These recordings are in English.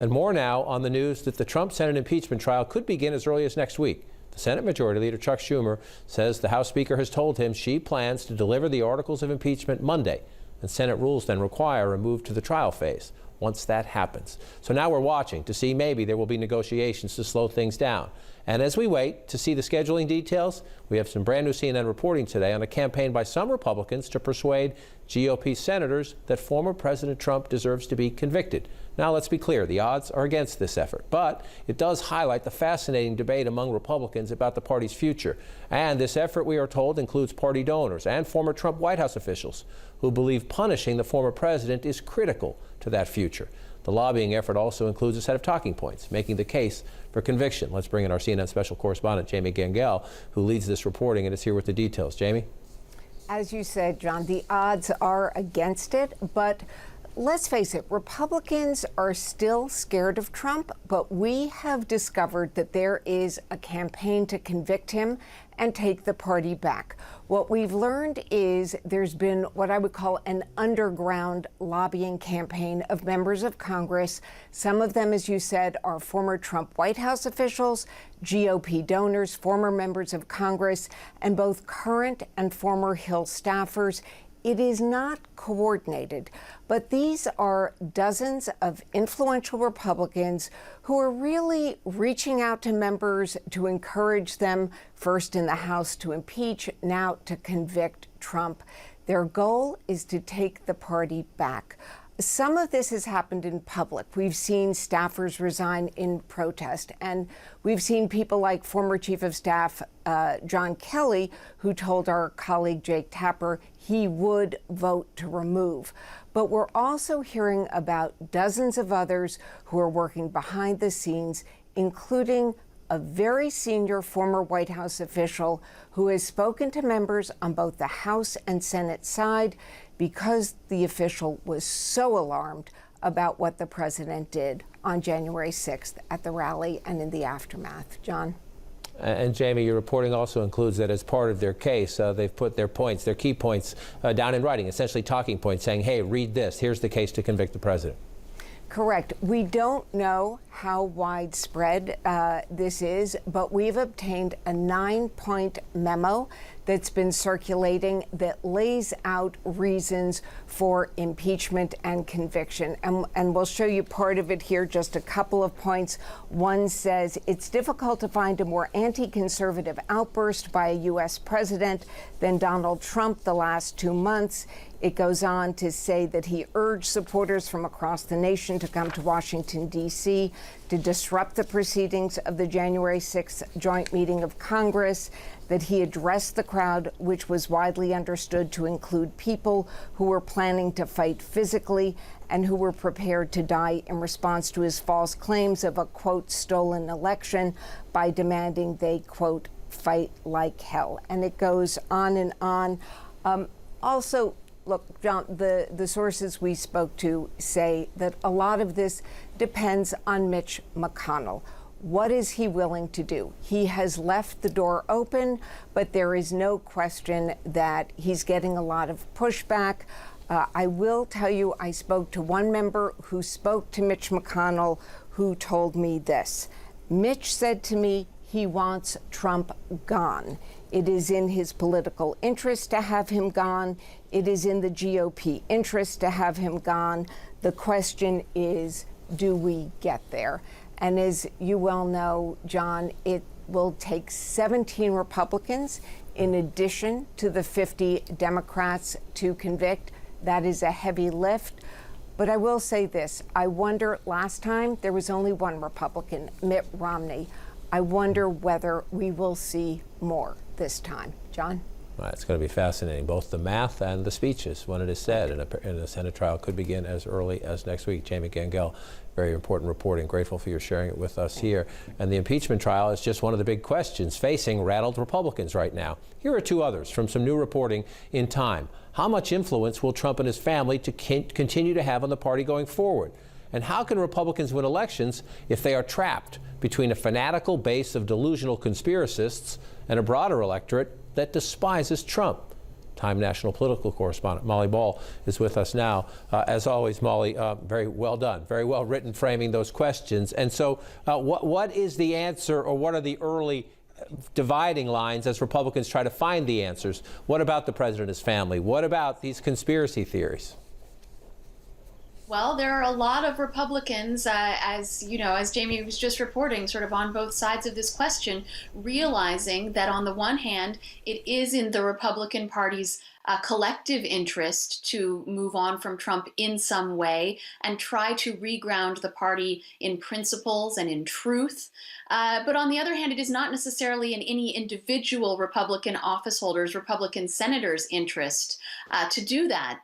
And more now on the news that the Trump Senate impeachment trial could begin as early as next week. The Senate Majority Leader Chuck Schumer says the House Speaker has told him she plans to deliver the articles of impeachment Monday, and Senate rules then require a move to the trial phase once that happens. So now we're watching to see maybe there will be negotiations to slow things down. And as we wait to see the scheduling details, we have some brand new CNN reporting today on a campaign by some Republicans to persuade GOP senators that former President Trump deserves to be convicted. Now, let's be clear, the odds are against this effort, but it does highlight the fascinating debate among Republicans about the party's future. And this effort, we are told, includes party donors and former Trump White House officials who believe punishing the former president is critical to that future. The lobbying effort also includes a set of talking points, making the case for conviction. Let's bring in our CNN special correspondent, Jamie Gangel, who leads this reporting and is here with the details. Jamie? As you said, John, the odds are against it, but let's face it, Republicans are still scared of Trump, but we have discovered that there is a campaign to convict him and take the party back. What we've learned is there's been what I would call an underground lobbying campaign of members of Congress. Some of them, as you said, are former Trump White House officials, GOP donors, former members of Congress, and both current and former Hill staffers. It is not coordinated, but these are dozens of influential Republicans who are really reaching out to members to encourage them, first in the House to impeach, now to convict Trump. Their goal is to take the party back. Some of this has happened in public. We've seen staffers resign in protest, and we've seen people like former Chief of Staff John Kelly, who told our colleague Jake Tapper he would vote to remove. But we're also hearing about dozens of others who are working behind the scenes, including a very senior former White House official who has spoken to members on both the House and Senate side because the official was so alarmed about what the president did on January 6th at the rally and in the aftermath. John? And Jamie, your reporting also includes that as part of their case, they've put their points, their key points, down in writing, essentially talking points, saying, hey, read this. Here's the case to convict the president. Correct. We don't know how widespread this is, but we've obtained a 9-point memo that's been circulating that lays out reasons for impeachment and conviction. And we'll show you part of it here, just a couple of points. One says it's difficult to find a more anti-conservative outburst by a U.S. president than Donald Trump the last 2 months. It goes on to say that he urged supporters from across the nation to come to Washington, D.C. to disrupt the proceedings of the January 6th joint meeting of Congress, that he addressed the crowd, which was widely understood to include people who were planning to fight physically and who were prepared to die in response to his false claims of a, quote, stolen election by demanding they, quote, fight like hell. And it goes on and on. Also, look, John, the sources we spoke to say that a lot of this depends on Mitch McConnell. What is he willing to do? He has left the door open, but there is no question that he's getting a lot of pushback. I will tell you, I spoke to one member who spoke to Mitch McConnell who told me this. Mitch said to me he wants Trump gone. It is in his political interest to have him gone. It is in the GOP interest to have him gone. The question is, do we get there? And as you well know, John, it will take 17 Republicans in addition to the 50 Democrats to convict. That is a heavy lift. But I will say this. I wonder, last time there was only one Republican, Mitt Romney. I wonder whether we will see more this time. John? Well, it's going to be fascinating, both the math and the speeches when it is said. And a Senate trial could begin as early as next week. Jamie Gangel, very important reporting. Grateful for your sharing it with us here. And the impeachment trial is just one of the big questions facing rattled Republicans right now. Here are two others from some new reporting in Time. How much influence will Trump and his family continue to have on the party going forward? And how can Republicans win elections if they are trapped between a fanatical base of delusional conspiracists and a broader electorate that despises Trump? Time National political correspondent Molly Ball is with us now. As always, Molly, very well done, very well written, framing those questions. And so what is the answer, or what are the early dividing lines as Republicans try to find the answers? What about the president and his family? What about these conspiracy theories? Well, there are a lot of Republicans, as you know, as Jamie was just reporting, sort of on both sides of this question, realizing that on the one hand, it is in the Republican Party's collective interest to move on from Trump in some way and try to reground the party in principles and in truth. But on the other hand, it is not necessarily in any individual Republican office holders, Republican senators' interest to do that,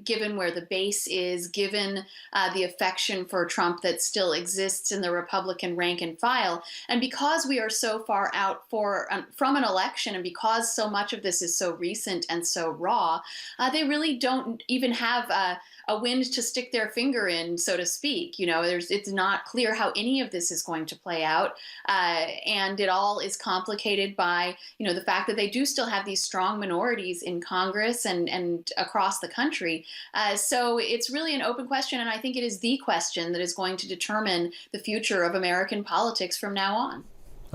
given where the base is, given the affection for Trump that still exists in the Republican rank and file. And because we are so far out from an election, and because so much of this is so recent and so raw, they really don't even have a wind to stick their finger in, so to speak. You know, it's not clear how any of this is going to play out. And it all is complicated by, you know, the fact that they do still have these strong minorities in Congress and across the country. So it's really an open question, and I think it is the question that is going to determine the future of American politics from now on.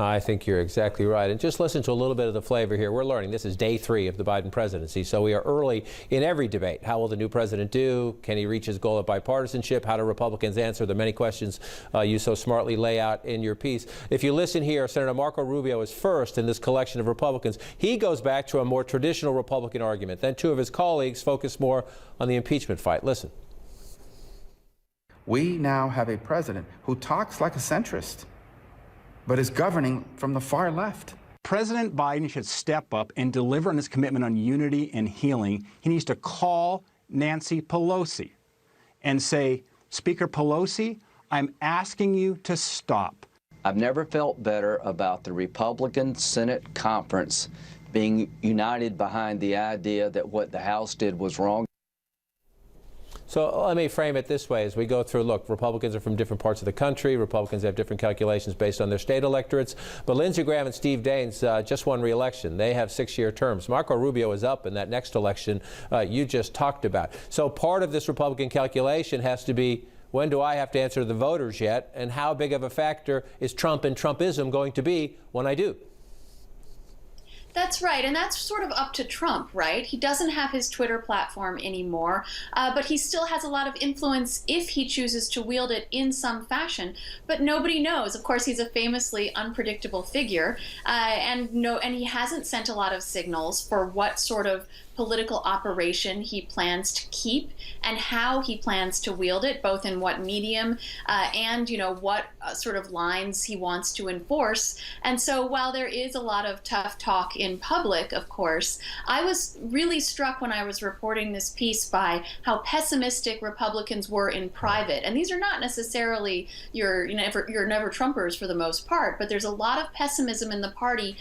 I think you're exactly right. And just listen to a little bit of the flavor here. We're learning this is day 3 of the Biden presidency, so we are early in every debate. How will the new president do? Can he reach his goal of bipartisanship? How do Republicans answer the many questions you so smartly lay out in your piece? If you listen here, Senator Marco Rubio is first in this collection of Republicans. He goes back to a more traditional Republican argument. Then 2 of his colleagues focus more on the impeachment fight. Listen. We now have a president who talks like a centrist, but is governing from the far left. President Biden should step up and deliver on his commitment on unity and healing. He needs to call Nancy Pelosi and say, Speaker Pelosi, I'm asking you to stop. I've never felt better about the Republican Senate conference being united behind the idea that what the House did was wrong. So let me frame it this way as we go through. Look, Republicans are from different parts of the country. Republicans have different calculations based on their state electorates. But Lindsey Graham and Steve Daines just won re-election. They have 6-year terms. Marco Rubio is up in that next election you just talked about. So part of this Republican calculation has to be, when do I have to answer to the voters yet? And how big of a factor is Trump and Trumpism going to be when I do? That's right, and that's sort of up to Trump, right? He doesn't have his Twitter platform anymore, but he still has a lot of influence if he chooses to wield it in some fashion. But nobody knows. Of course, he's a famously unpredictable figure, and he hasn't sent a lot of signals for what sort of political operation he plans to keep and how he plans to wield it, both in what medium and, what sort of lines he wants to enforce. And so while there is a lot of tough talk in public, of course, I was really struck when I was reporting this piece by how pessimistic Republicans were in private. And these are not necessarily your never Trumpers for the most part, but there's a lot of pessimism in the party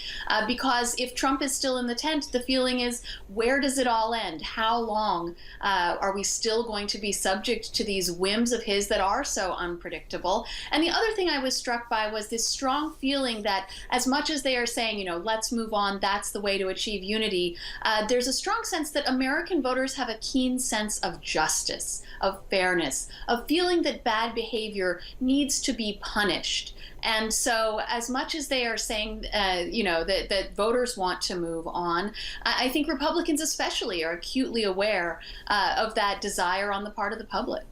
because if Trump is still in the tent, the feeling is, where does it all end? How long are we still going to be subject to these whims of his that are so unpredictable? And the other thing I was struck by was this strong feeling that as much as they are saying, let's move on, that's the way to achieve unity, there's a strong sense that American voters have a keen sense of justice, of fairness, of feeling that bad behavior needs to be punished. And so as much as they are saying, that voters want to move on, I think Republicans especially are acutely aware of that desire on the part of the public.